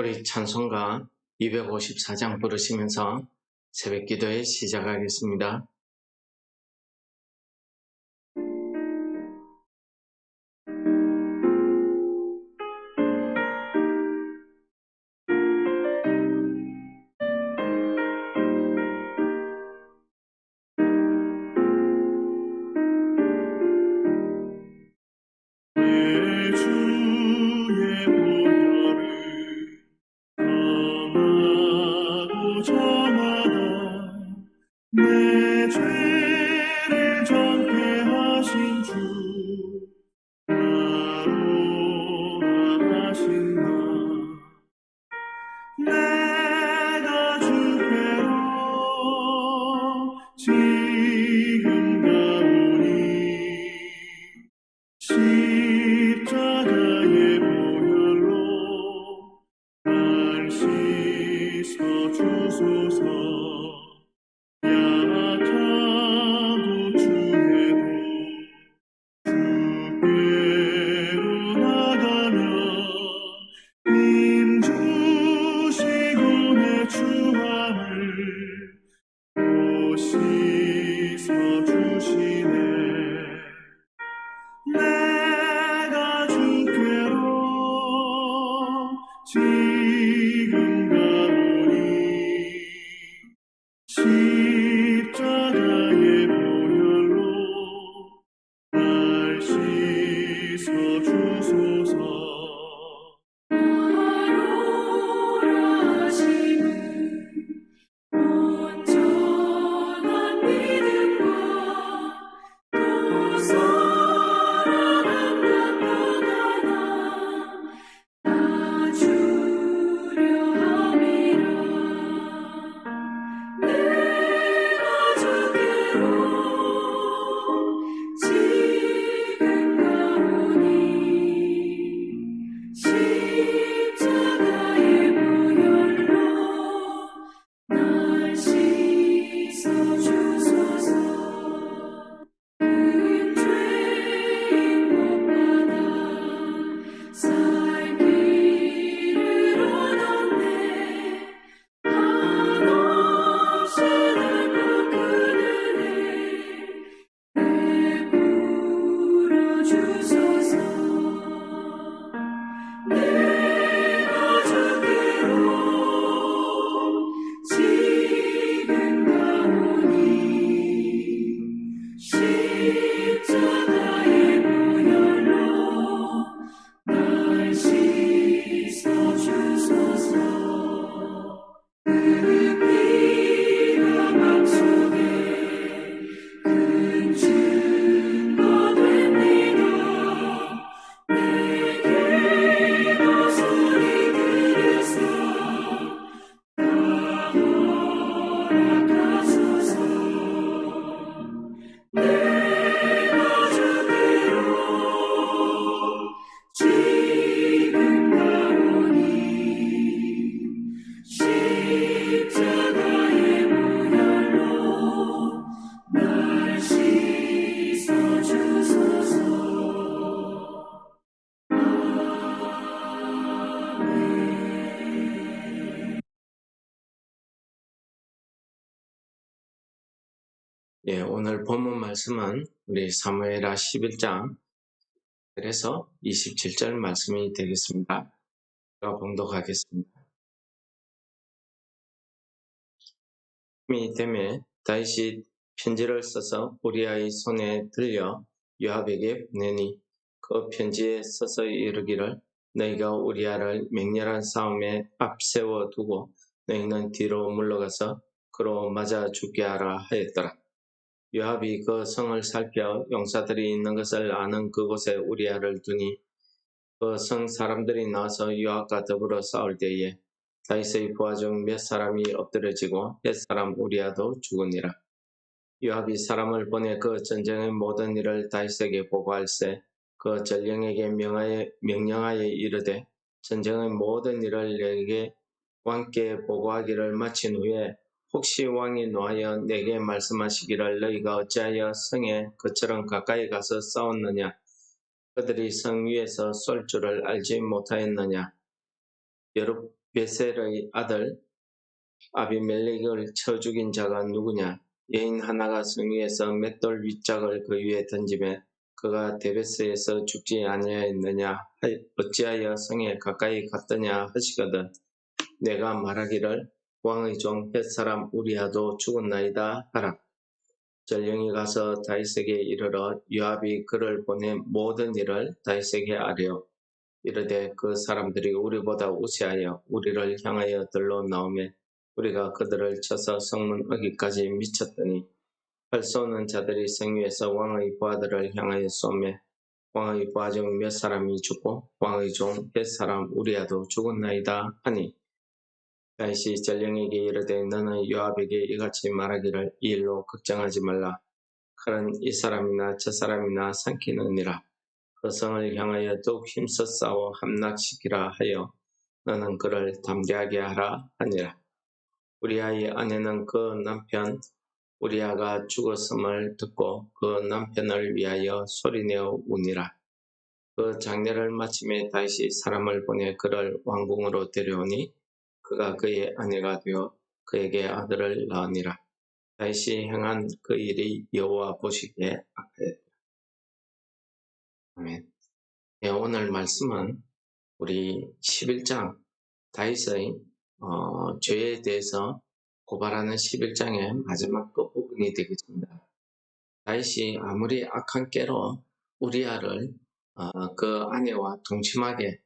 우리 찬송가 254장 부르시면서 새벽 기도에 시작하겠습니다. 오늘 본문 말씀은 우리 사무엘하 11장 그래서 27절 말씀이 되겠습니다. 제가 봉독하겠습니다. 때문에 다윗이 편지를 써서 우리아의 손에 들려 요압에게 보내니 그 편지에 써서 이르기를 너희가 우리아를 맹렬한 싸움에 앞세워 두고 너희는 뒤로 물러가서 그로 맞아 죽게 하라 하였더라. 요압이 그 성을 살펴 용사들이 있는 것을 아는 그곳에 우리아를 두니 그 성 사람들이 나와서 요압과 더불어 싸울 때에 다윗의 부하 중 몇 사람이 엎드러지고 옛 사람 우리아도 죽으니라. 요압이 사람을 보내 그 전쟁의 모든 일을 다윗에게 보고할세 그 전령에게 명령하여 이르되 전쟁의 모든 일을 내게 왕께 보고하기를 마친 후에 혹시 왕이 노하여 내게 말씀하시기를 너희가 어찌하여 성에 그처럼 가까이 가서 싸웠느냐 그들이 성 위에서 쏠 줄을 알지 못하였느냐 베셀의 아들 아비멜렉을 쳐 죽인 자가 누구냐? 여인 하나가 성 위에서 맷돌 윗짝을 그 위에 던지매 그가 데베스에서 죽지 아니하였느냐? 어찌하여 성에 가까이 갔더냐 하시거든. 내가 말하기를 왕의 종 햇사람 우리아도 죽었나이다 하라. 전령이 가서 다윗에게 이르러 요압이 그를 보내 모든 일을 다윗에게 아뢰어 이르되 그 사람들이 우리보다 우세하여 우리를 향하여 들러 나오매 우리가 그들을 쳐서 성문 어기까지 미쳤더니 활 쏘는 자들이 성 위에서 왕의 부하들을 향하여 쏘매 왕의 부하 중 몇 사람이 죽고 왕의 종 햇 사람 우리아도 죽었나이다 하니 다윗이 전령에게 이르되 너는 요압에게 이같이 말하기를 이 일로 걱정하지 말라. 칼은 이 사람이나 저 사람이나 삼키느니라. 그 성을 향하여 더욱 힘써 싸워 함락시키라 하여 너는 그를 담대하게 하라 하니라. 우리아의 아내는 그 남편 우리아가 죽었음을 듣고 그 남편을 위하여 소리내어 우니라. 그 장례를 마침에 다윗이 사람을 보내 그를 왕궁으로 데려오니 그가 그의 아내가 되어 그에게 아들을 낳으니라. 다윗이 행한 그 일이 여호와 보시기에 악하였다. 아멘. 네, 오늘 말씀은 우리 11장 다윗의 죄에 대해서 고발하는 11장의 마지막 끝부분이 되겠습니다. 다윗이 아무리 악한 깨로 우리아를 그 아내와 동침하게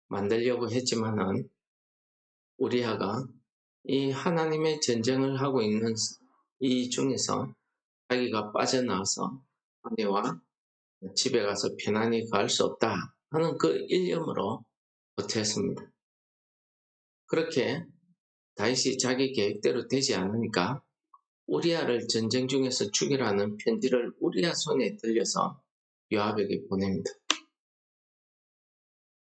만들려고 했지만은 우리아가 이 하나님의 전쟁을 하고 있는 이 중에서 자기가 빠져나와서 아내와 집에 가서 편안히 갈 수 없다 하는 그 일념으로 버텼습니다. 그렇게 다윗이 자기 계획대로 되지 않으니까 우리아를 전쟁 중에서 죽이라는 편지를 우리아 손에 들려서 요압에게 보냅니다.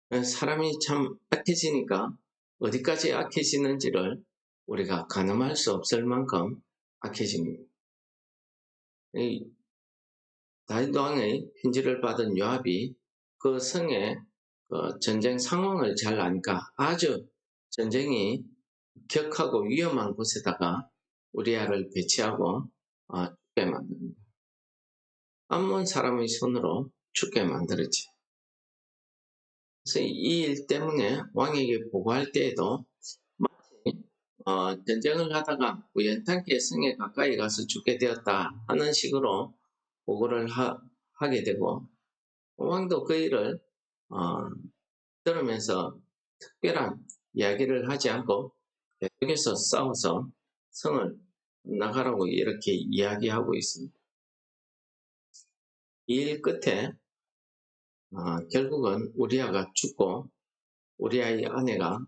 사람이 참 악해지니까 어디까지 악해지는지를 우리가 가늠할 수 없을 만큼 악해집니다. 다윗 왕의 편지를 받은 요압이 그 성의 전쟁 상황을 잘 아니까 아주 전쟁이 격하고 위험한 곳에다가 우리아를 배치하고 죽게 만듭니다. 암몬 사람의 손으로 죽게 만들었지. 그래서 이 일 때문에 왕에게 보고할 때에도 마치 전쟁을 하다가 우연찮게 성에 가까이 가서 죽게 되었다 하는 식으로 보고를 하게 되고 왕도 그 일을 들으면서 특별한 이야기를 하지 않고 계속해서 싸워서 성을 나가라고 이렇게 이야기하고 있습니다. 이 일 끝에 결국은 우리아가 죽고 우리아의 아내가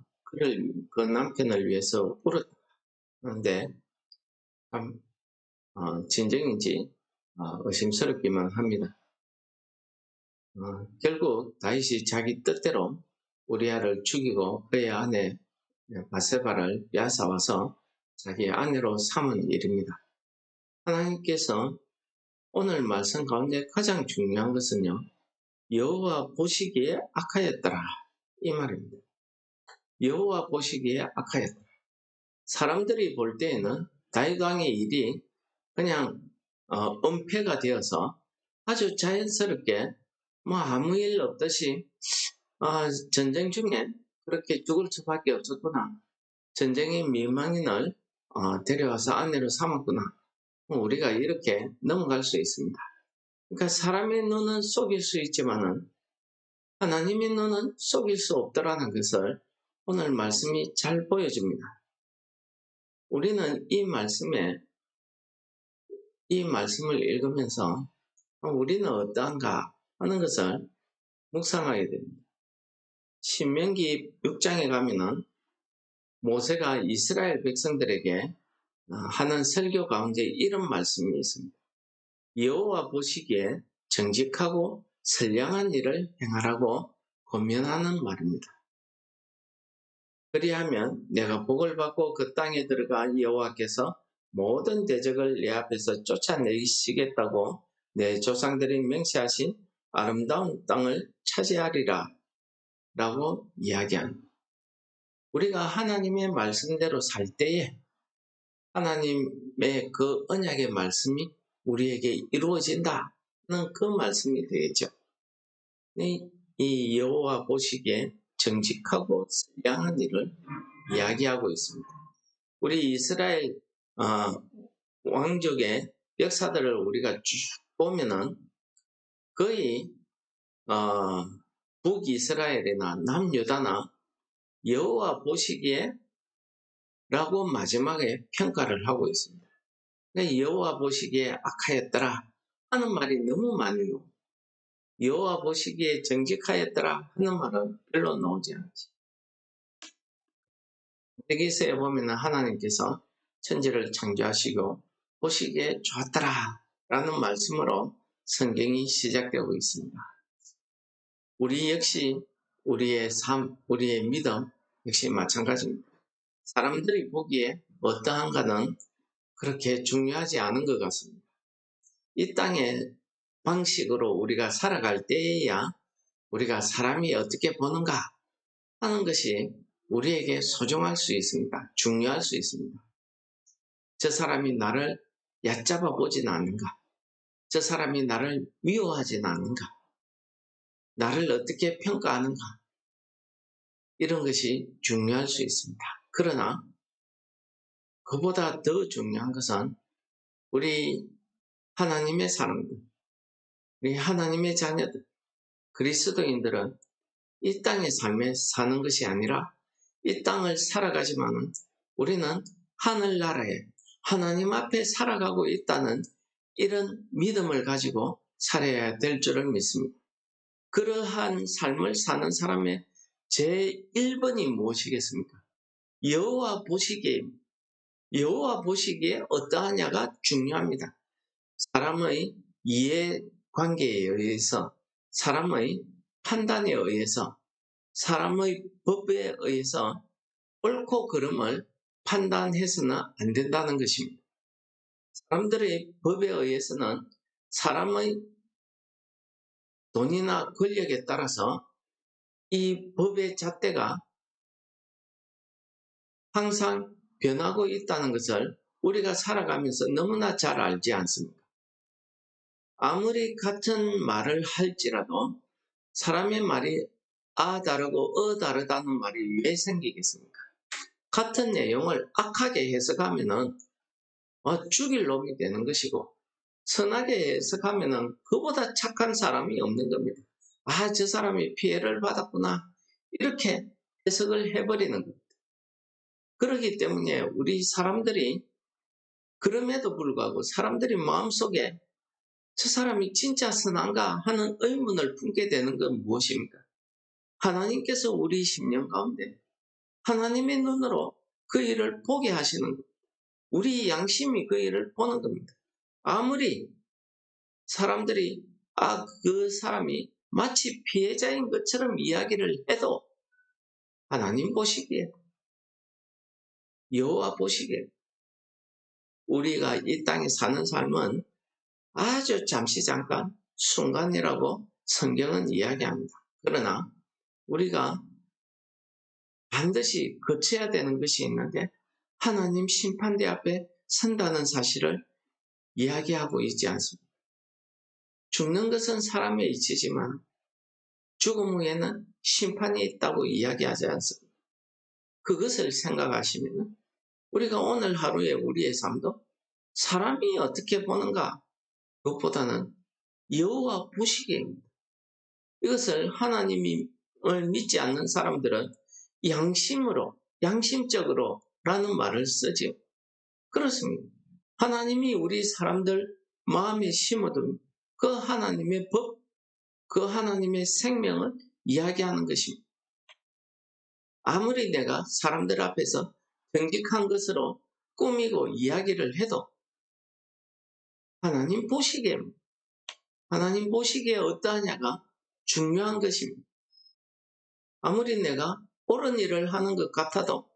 그 남편을 위해서 울었는데 참 진정인지 의심스럽기만 합니다. 결국 다윗이 자기 뜻대로 우리아를 죽이고 그의 아내 바세바를 빼앗아와서 자기 아내로 삼은 일입니다. 하나님께서 오늘 말씀 가운데 가장 중요한 것은요. 여호와 보시기에 악하였더라 이 말입니다. 여호와 보시기에 악하였다. 사람들이 볼 때에는 다윗 왕의 일이 그냥 은폐가 되어서 아주 자연스럽게 아무 일 없듯이 전쟁 중에 그렇게 죽을 수밖에 없었구나. 전쟁의 미망인을 데려와서 아내로 삼았구나. 우리가 이렇게 넘어갈 수 있습니다. 그러니까 사람의 눈은 속일 수 있지만은 하나님의 눈은 속일 수 없더라는 것을 오늘 말씀이 잘 보여줍니다. 우리는 이 말씀을 읽으면서 우리는 어떠한가 하는 것을 묵상하게 됩니다. 신명기 6장에 가면은 모세가 이스라엘 백성들에게 하는 설교 가운데 이런 말씀이 있습니다. 여호와 보시기에 정직하고 선량한 일을 행하라고 권면하는 말입니다. 그리하면 내가 복을 받고 그 땅에 들어가 여호와께서 모든 대적을 내 앞에서 쫓아내시겠다고 내 조상들이 맹세하신 아름다운 땅을 차지하리라 라고 이야기합니다. 우리가 하나님의 말씀대로 살 때에 하나님의 그 언약의 말씀이 우리에게 이루어진다는 그 말씀이 되겠죠. 이 여호와 보시기에 정직하고 선량한 일을 이야기하고 있습니다. 우리 이스라엘 왕족의 역사들을 우리가 쭉 보면은 거의 북이스라엘이나 남유다나 여호와 보시기에 라고 마지막에 평가를 하고 있습니다. 여호와 보시기에 악하였더라 하는 말이 너무 많아요. 여호와 보시기에 정직하였더라 하는 말은 별로 나오지 않지. 여기서에 보면 하나님께서 천지를 창조하시고 보시기에 좋았더라 라는 말씀으로 성경이 시작되고 있습니다. 우리 역시 우리의 삶, 우리의 믿음 역시 마찬가지입니다. 사람들이 보기에 어떠한가는 그렇게 중요하지 않은 것 같습니다. 이 땅의 방식으로 우리가 살아갈 때에야 우리가 사람이 어떻게 보는가 하는 것이 우리에게 소중할 수 있습니다. 중요할 수 있습니다. 저 사람이 나를 얕잡아 보진 않는가? 저 사람이 나를 미워하진 않는가? 나를 어떻게 평가하는가? 이런 것이 중요할 수 있습니다. 그러나 그보다 더 중요한 것은 우리 하나님의 사람들, 우리 하나님의 자녀들, 그리스도인들은 이 땅의 삶에 사는 것이 아니라 이 땅을 살아가지만 우리는 하늘나라에 하나님 앞에 살아가고 있다는 이런 믿음을 가지고 살아야 될 줄을 믿습니다. 그러한 삶을 사는 사람의 제1번이 무엇이겠습니까? 여호와 보시기에 어떠하냐가 중요합니다. 사람의 이해관계에 의해서, 사람의 판단에 의해서, 사람의 법에 의해서 옳고 그름을 판단해서는 안 된다는 것입니다. 사람들의 법에 의해서는 사람의 돈이나 권력에 따라서 이 법의 잣대가 항상 변하고 있다는 것을 우리가 살아가면서 너무나 잘 알지 않습니까? 아무리 같은 말을 할지라도 사람의 말이 다르고 다르다는 말이 왜 생기겠습니까? 같은 내용을 악하게 해석하면은 죽일 놈이 되는 것이고 선하게 해석하면은 그보다 착한 사람이 없는 겁니다. 저 사람이 피해를 받았구나 이렇게 해석을 해버리는 겁니다. 그렇기 때문에 우리 사람들이 그럼에도 불구하고 사람들이 마음속에 저 사람이 진짜 선한가 하는 의문을 품게 되는 건 무엇입니까? 하나님께서 우리 심령 가운데 하나님의 눈으로 그 일을 보게 하시는 겁니다. 우리 양심이 그 일을 보는 겁니다. 아무리 사람들이 그 사람이 마치 피해자인 것처럼 이야기를 해도 하나님 보시기에 여호와 보시기에 우리가 이 땅에 사는 삶은 아주 잠시 잠깐 순간이라고 성경은 이야기합니다. 그러나 우리가 반드시 거쳐야 되는 것이 있는데 하나님 심판대 앞에 선다는 사실을 이야기하고 있지 않습니다. 죽는 것은 사람의 이치지만 죽음 후에는 심판이 있다고 이야기하지 않습니다. 그것을 생각하시면 우리가 오늘 하루의 우리의 삶도 사람이 어떻게 보는가 그것보다는 여호와 보시기에입니다. 이것을 하나님을 믿지 않는 사람들은 양심적으로 라는 말을 쓰지요. 그렇습니다. 하나님이 우리 사람들 마음에 심어둔 그 하나님의 법, 그 하나님의 생명을 이야기하는 것입니다. 아무리 내가 사람들 앞에서 정직한 것으로 꾸미고 이야기를 해도 하나님 보시기에 어떠하냐가 중요한 것입니다. 아무리 내가 옳은 일을 하는 것 같아도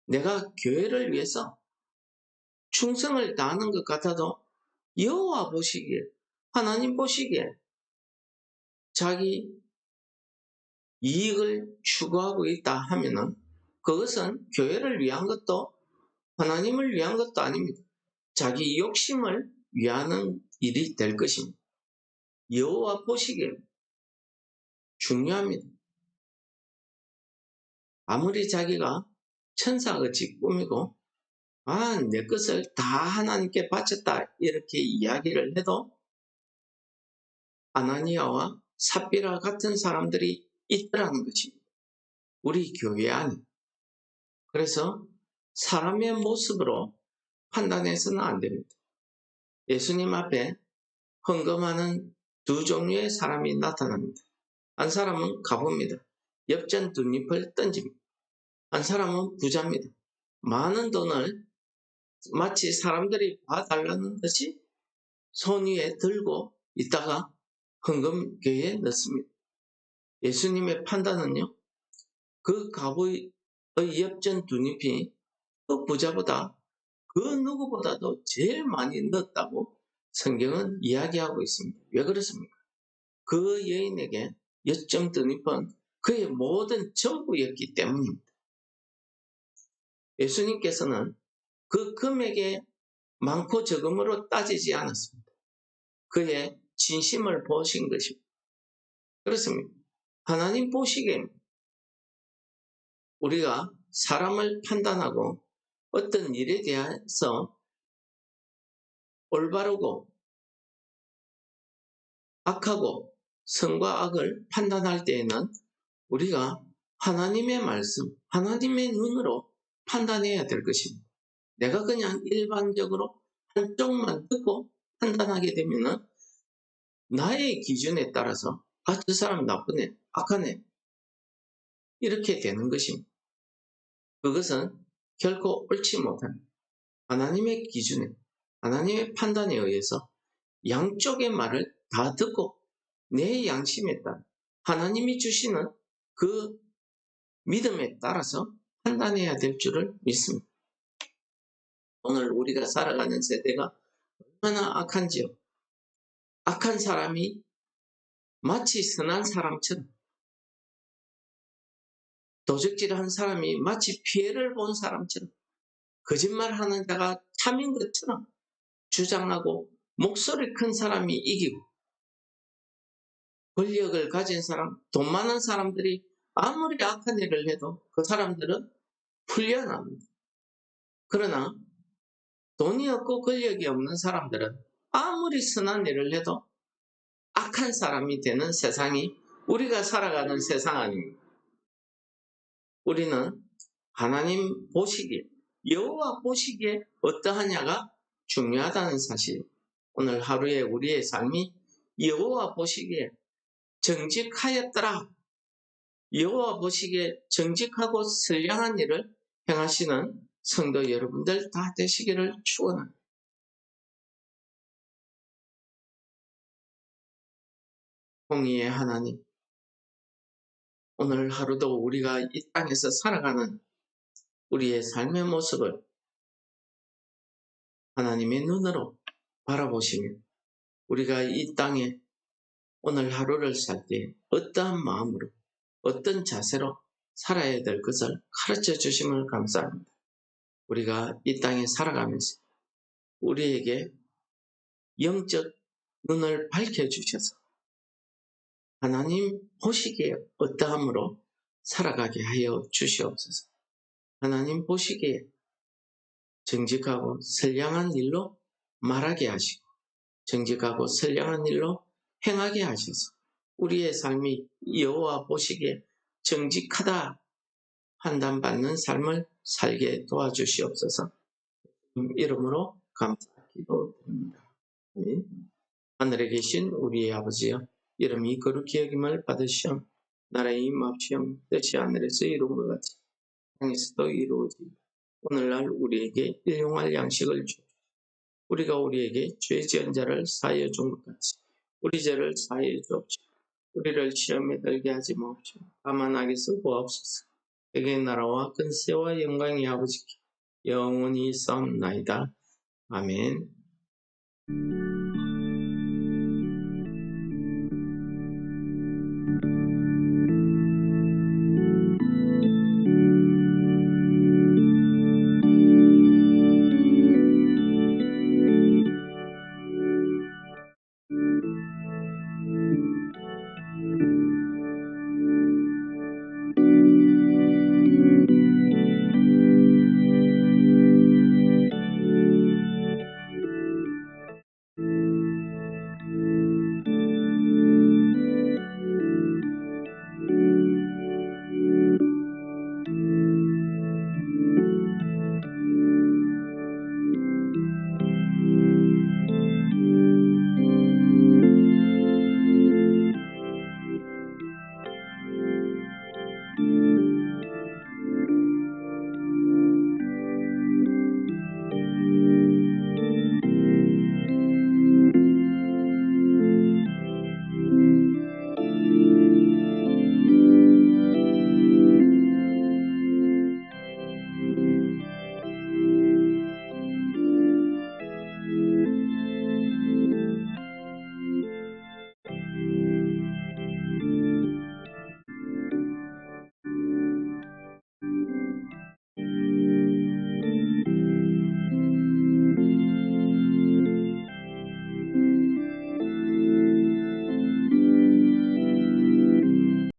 내가 교회를 위해서 충성을 다하는 것 같아도 여호와 보시기에 하나님 보시기에 자기 이익을 추구하고 있다 하면은 그것은 교회를 위한 것도 하나님을 위한 것도 아닙니다. 자기 욕심을 위하는 일이 될 것입니다. 여호와 보시기에 중요합니다. 아무리 자기가 천사같이 꾸미고 내 것을 다 하나님께 바쳤다 이렇게 이야기를 해도 아나니아와 삽비라 같은 사람들이 있더라는 것입니다. 우리 교회 안에. 그래서 사람의 모습으로 판단해서는 안 됩니다. 예수님 앞에 헌금하는 두 종류의 사람이 나타납니다. 한 사람은 가봅니다. 엽전 두 잎을 던집니다. 한 사람은 부자입니다. 많은 돈을 마치 사람들이 봐달라는 듯이 손 위에 들고 있다가 헌금궤에 넣습니다. 예수님의 판단은요, 그 가부의 엽전 두 잎이 그 부자보다 그 누구보다도 제일 많이 넣었다고 성경은 이야기하고 있습니다. 왜 그렇습니까? 그 여인에게 엽전 두 잎은 그의 모든 전부였기 때문입니다. 예수님께서는 그 금액의 많고 적음으로 따지지 않았습니다. 그의 진심을 보신 것입니다. 그렇습니다. 하나님 보시기에 우리가 사람을 판단하고 어떤 일에 대해서 올바르고 악하고 선과 악을 판단할 때에는 우리가 하나님의 말씀, 하나님의 눈으로 판단해야 될 것입니다. 내가 그냥 일반적으로 한쪽만 듣고 판단하게 되면은 나의 기준에 따라서 저 사람 나쁘네, 악하네 이렇게 되는 것입니다. 그것은 결코 옳지 못합니다. 하나님의 기준에, 하나님의 판단에 의해서 양쪽의 말을 다 듣고 내 양심에 따라 하나님이 주시는 그 믿음에 따라서 판단해야 될 줄을 믿습니다. 오늘 우리가 살아가는 세대가 얼마나 악한지요. 악한 사람이 마치 선한 사람처럼, 도적질한 사람이 마치 피해를 본 사람처럼, 거짓말하는 자가 참인 것처럼 주장하고 목소리 큰 사람이 이기고, 권력을 가진 사람, 돈 많은 사람들이 아무리 악한 일을 해도 그 사람들은 풀려납니다. 그러나 돈이 없고 권력이 없는 사람들은 아무리 선한 일을 해도 악한 사람이 되는 세상이 우리가 살아가는 세상 아닙니다. 우리는 하나님 보시기에, 여호와 보시기에 어떠하냐가 중요하다는 사실. 오늘 하루에 우리의 삶이 여호와 보시기에 정직하였더라. 여호와 보시기에 정직하고 선량한 일을 행하시는 성도 여러분들 다 되시기를 축원합니다. 공의의 하나님, 오늘 하루도 우리가 이 땅에서 살아가는 우리의 삶의 모습을 하나님의 눈으로 바라보시며 우리가 이 땅에 오늘 하루를 살 때 어떠한 마음으로 어떤 자세로 살아야 될 것을 가르쳐 주심을 감사합니다. 우리가 이 땅에 살아가면서 우리에게 영적 눈을 밝혀주셔서 하나님 보시기에 어떠함으로 살아가게 하여 주시옵소서. 하나님 보시기에 정직하고 선량한 일로 말하게 하시고 정직하고 선량한 일로 행하게 하셔서 우리의 삶이 여호와 보시기에 정직하다 판단받는 삶을 살게 도와주시옵소서. 이름으로 감사기도드립니다. 하늘에 계신 우리의 아버지여, 이름이 거룩히 여김을 받으시오. 나라의 임합시오. 뜻이 하늘에서 이룬 것 같이 땅에서도 이루어지이다. 오늘날 우리에게 일용할 양식을 주옵소서. 우리가 우리에게 죄 지은 자를 사하여 준 것 같이 우리 죄를 사하여 주옵시고 우리를 시험에 들게 하지 마옵시고 다만 악에서 구하옵소서. 세계의 나라와 근세와 영광이 아버지께 영원히 있사옵나이다. 아멘.